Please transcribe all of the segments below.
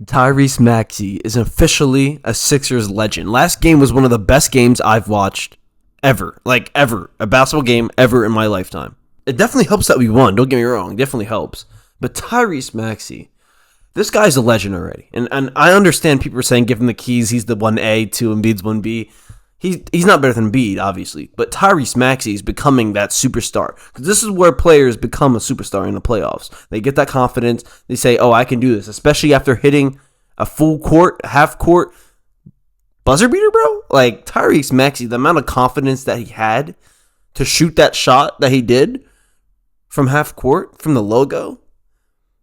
Tyrese Maxey is officially a Sixers legend. Last game was one of the best games I've watched ever. Like, ever. A basketball game ever in my lifetime. It definitely helps that we won. Don't get me wrong. It definitely helps. But Tyrese Maxey, this guy's a legend already. And I understand people are saying give him the keys. He's the 1A, 2, Embiid's 1B. He's not better than Embiid, obviously. But Tyrese Maxey is becoming that superstar. Because this is where players become a superstar in the playoffs. They get that confidence. They say, oh, I can do this. Especially after hitting a full court, half court buzzer beater, bro. Like, Tyrese Maxey, the amount of confidence that he had to shoot that shot that he did from half court, from the logo.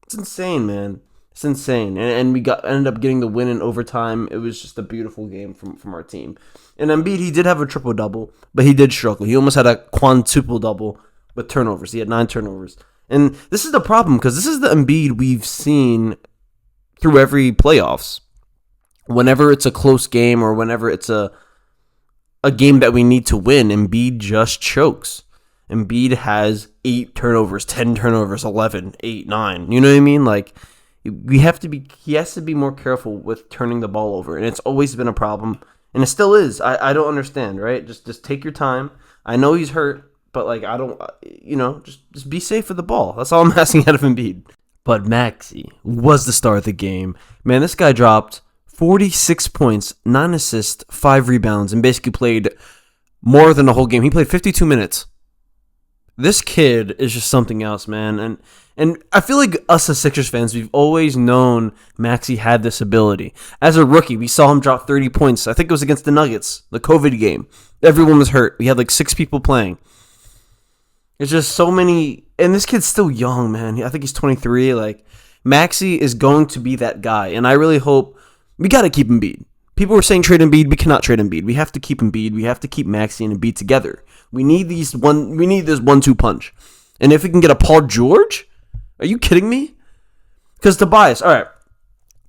It's insane, man. It's insane. And we ended up getting the win in overtime. It was just a beautiful game from our team. And Embiid, he did have a triple-double, but he did struggle. He almost had a quintuple-double with turnovers. He had 9 turnovers. And this is the problem, because this is the Embiid we've seen through every playoffs. Whenever it's a close game or whenever it's a game that we need to win, Embiid just chokes. Embiid has 8 turnovers, 10 turnovers, 11, 8, 9. You know what I mean? Like, he has to be more careful with turning the ball over. And it's always been a problem. And it still is. I don't understand, right? Just take your time. I know he's hurt, but like I don't, just be safe with the ball. That's all I'm asking out of Embiid. But Maxey was the star of the game. Man, this guy dropped 46 points, 9 assists, 5 rebounds, and basically played more than the whole game. He played 52 minutes. This kid is just something else, man. And I feel like us as Sixers fans, we've always known Maxey had this ability. As a rookie, we saw him drop 30 points. I think it was against the Nuggets, the COVID game. Everyone was hurt. We had like 6 people playing. It's just so many. And this kid's still young, man. I think he's 23. Like, Maxey is going to be that guy. And I really hope we got to keep Embiid. People were saying trade Embiid. We cannot trade Embiid. We have to keep Embiid. We have to keep Maxey and Embiid together. We need this 1-2 punch. And if we can get a Paul George, are you kidding me? Because Tobias, all right,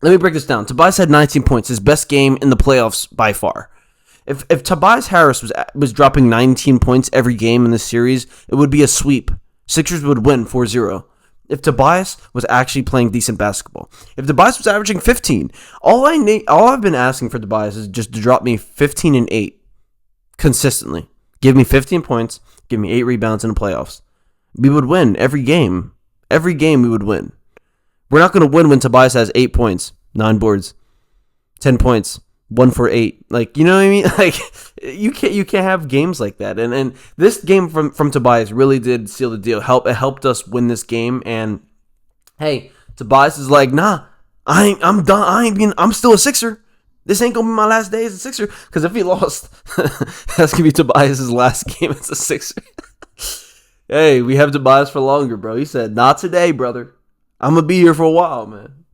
let me break this down. Tobias had 19 points, his best game in the playoffs by far. If Tobias Harris was dropping 19 points every game in this series, it would be a sweep. Sixers would win 4-0. If Tobias was actually playing decent basketball. If Tobias was averaging 15, all I've been asking for Tobias is just to drop me 15 and 8 consistently. Give me 15 points, give me 8 rebounds in the playoffs. We would win every game. Every game we would win. We're not going to win when Tobias has 8 points, 9 boards, 10 points, 1 for 8. Like, you know what I mean? Like, you can't have games like that. And this game from Tobias really did seal the deal. It helped us win this game. And hey, Tobias is like, nah, I'm done. I'm still a Sixer. This ain't gonna be my last day as a Sixer. Because if he lost, that's gonna be Tobias' last game as a Sixer. Hey, we have Tobias for longer, bro. He said, not today, brother. I'm gonna be here for a while, man.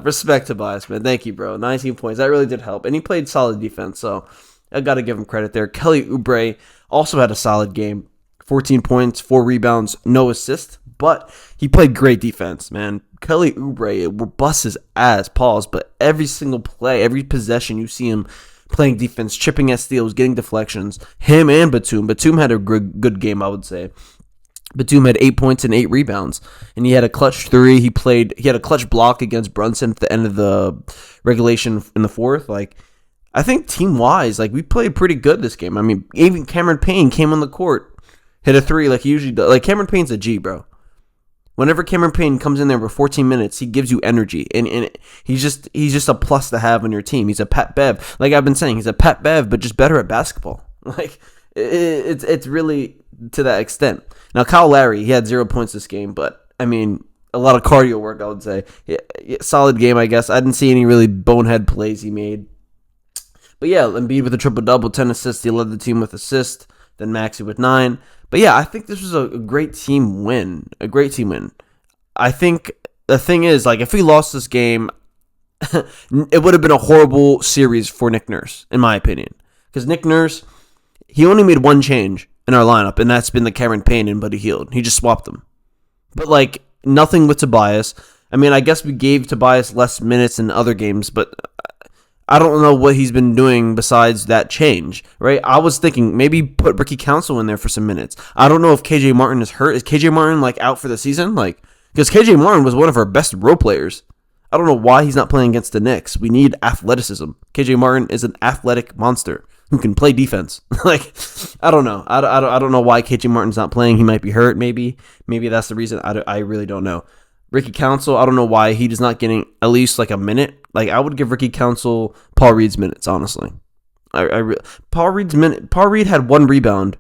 Respect Tobias, man. Thank you, bro. 19 points. That really did help. And he played solid defense, so I got to give him credit there. Kelly Oubre also had a solid game. 14 points, 4 rebounds, no assist, but he played great defense, man. Kelly Oubre busts his ass, pause, but every single play, every possession you see him playing defense, chipping at steals, getting deflections. Him and Batum. Batum had a good game, I would say. Batum had 8 points and 8 rebounds, and he had a clutch 3. He had a clutch block against Brunson at the end of the regulation in the 4th. Like, I think team-wise, like, we played pretty good this game. I mean, even Cameron Payne came on the court, hit a 3 like he usually does. Like, Cameron Payne's a G, bro. Whenever Cameron Payne comes in there for 14 minutes, he gives you energy, and he's just a plus to have on your team. He's a Pat Bev. Like I've been saying, he's a Pat Bev, but just better at basketball. Like, it's really to that extent. Now, Kyle Lowry, he had 0 points this game, but, I mean, a lot of cardio work, I would say. Yeah, solid game, I guess. I didn't see any really bonehead plays he made. But, yeah, Embiid with a triple-double, 10 assists. He led the team with assists. Then Maxey with 9. But, yeah, I think this was a great team win. A great team win. I think the thing is, like, if we lost this game, it would have been a horrible series for Nick Nurse, in my opinion. Because Nick Nurse, he only made one change in our lineup, and that's been the Cameron Payne and Buddy Hield. He just swapped them. But, like, nothing with Tobias. I mean, I guess we gave Tobias less minutes in other games, but I don't know what he's been doing besides that change, right? I was thinking maybe put Ricky Council in there for some minutes. I don't know if KJ Martin is hurt. Is KJ Martin, like, out for the season? Like, because KJ Martin was one of our best role players. I don't know why he's not playing against the Knicks. We need athleticism. KJ Martin is an athletic monster who can play defense. Like, I don't know. I don't know why KJ Martin's not playing. He might be hurt, maybe. Maybe that's the reason. I really don't know. Ricky Council, I don't know why he is not getting at least like a minute. Like, I would give Ricky Council Paul Reed's minutes, honestly. Paul Reed had 1 rebound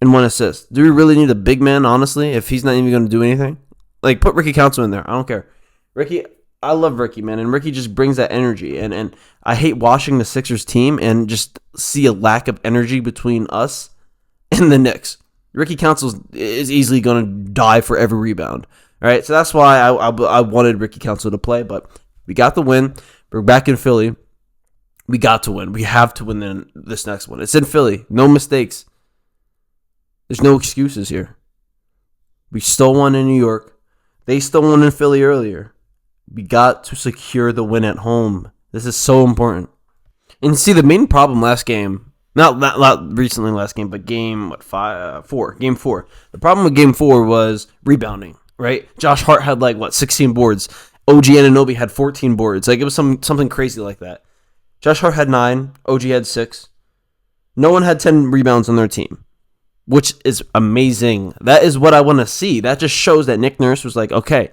and 1 assist. Do we really need a big man, honestly, if he's not even going to do anything? Like, put Ricky Council in there. I don't care. Ricky, I love Ricky, man, and Ricky just brings that energy. And I hate watching the Sixers team and just see a lack of energy between us and the Knicks. Ricky Council is easily going to die for every rebound. All right, so that's why I wanted Ricky Council to play, but we got the win. We're back in Philly. We got to win. We have to win this next one. It's in Philly. No mistakes. There's no excuses here. We stole one in New York. They stole one in Philly earlier. We got to secure the win at home. This is so important. And see, the main problem last game, not recently last game, but game 4. Game 4. The problem with game 4 was rebounding. Right? Josh Hart had 16 boards. OG Anunoby had 14 boards. Like, it was something crazy like that. Josh Hart had 9. OG had 6. No one had 10 rebounds on their team, which is amazing. That is what I want to see. That just shows that Nick Nurse was like, okay,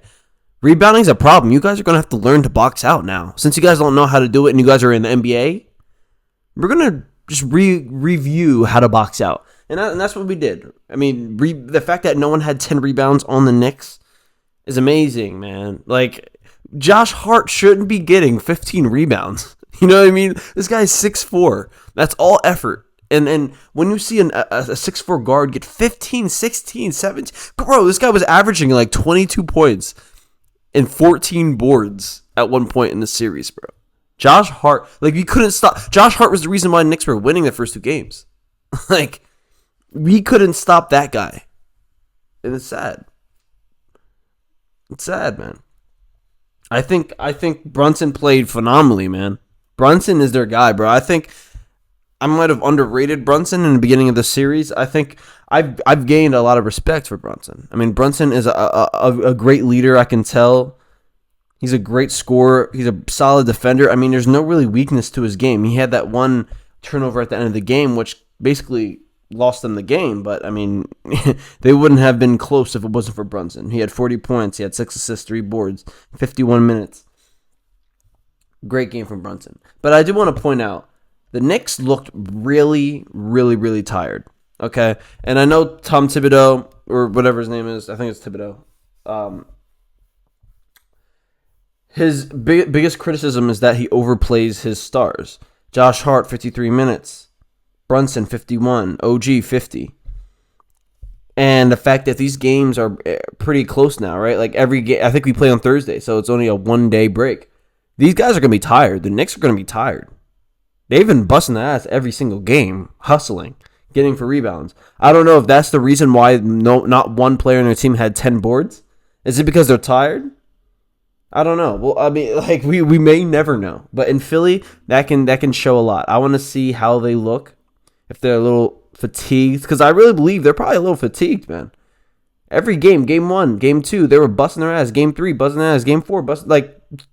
rebounding's a problem. You guys are going to have to learn to box out now. Since you guys don't know how to do it and you guys are in the NBA, we're going to just review how to box out. And that's what we did. I mean, the fact that no one had 10 rebounds on the Knicks is amazing, man. Like, Josh Hart shouldn't be getting 15 rebounds. You know what I mean? This guy's 6'4". That's all effort. And when you see a 6'4" guard get 15, 16, 17... Bro, this guy was averaging 22 points and 14 boards at one point in the series, bro. Josh Hart... you couldn't stop... Josh Hart was the reason why the Knicks were winning the first 2 games. We couldn't stop that guy. And it's sad. It's sad, man. I think Brunson played phenomenally, man. Brunson is their guy, bro. I think I might have underrated Brunson in the beginning of the series. I think I've gained a lot of respect for Brunson. I mean, Brunson is a great leader, I can tell. He's a great scorer. He's a solid defender. I mean, there's no really weakness to his game. He had that one turnover at the end of the game, which basically lost them the game, but I mean, they wouldn't have been close if it wasn't for Brunson. He had 40 points, he had 6 assists, 3 boards, 51 minutes. Great game from Brunson. But I do want to point out, the Knicks looked really, really, really tired. Okay? And I know Tom Thibodeau, or whatever his name is, I think it's Thibodeau, his biggest criticism is that he overplays his stars. Josh Hart, 53 minutes. Brunson, 51. OG, 50. And the fact that these games are pretty close now, right? Every game, I think we play on Thursday, so it's only a 1-day break. These guys are going to be tired. The Knicks are going to be tired. They've been busting their ass every single game, hustling, getting for rebounds. I don't know if that's the reason why not one player in their team had 10 boards. Is it because they're tired? I don't know. Well, I mean, we may never know. But in Philly, that can show a lot. I want to see how they look. If they're a little fatigued, because I really believe they're probably a little fatigued, man. Every game, game 1, game 2, they were busting their ass. Game 3, busting their ass. Game 4,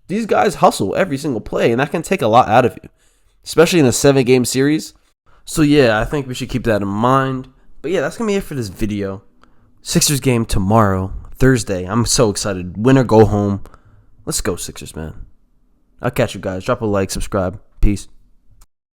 these guys hustle every single play, and that can take a lot out of you, especially in a 7-game series. So yeah, I think we should keep that in mind. But yeah, that's gonna be it for this video. Sixers game tomorrow, Thursday. I'm so excited. Win or go home. Let's go Sixers, man. I'll catch you guys. Drop a like, subscribe. Peace.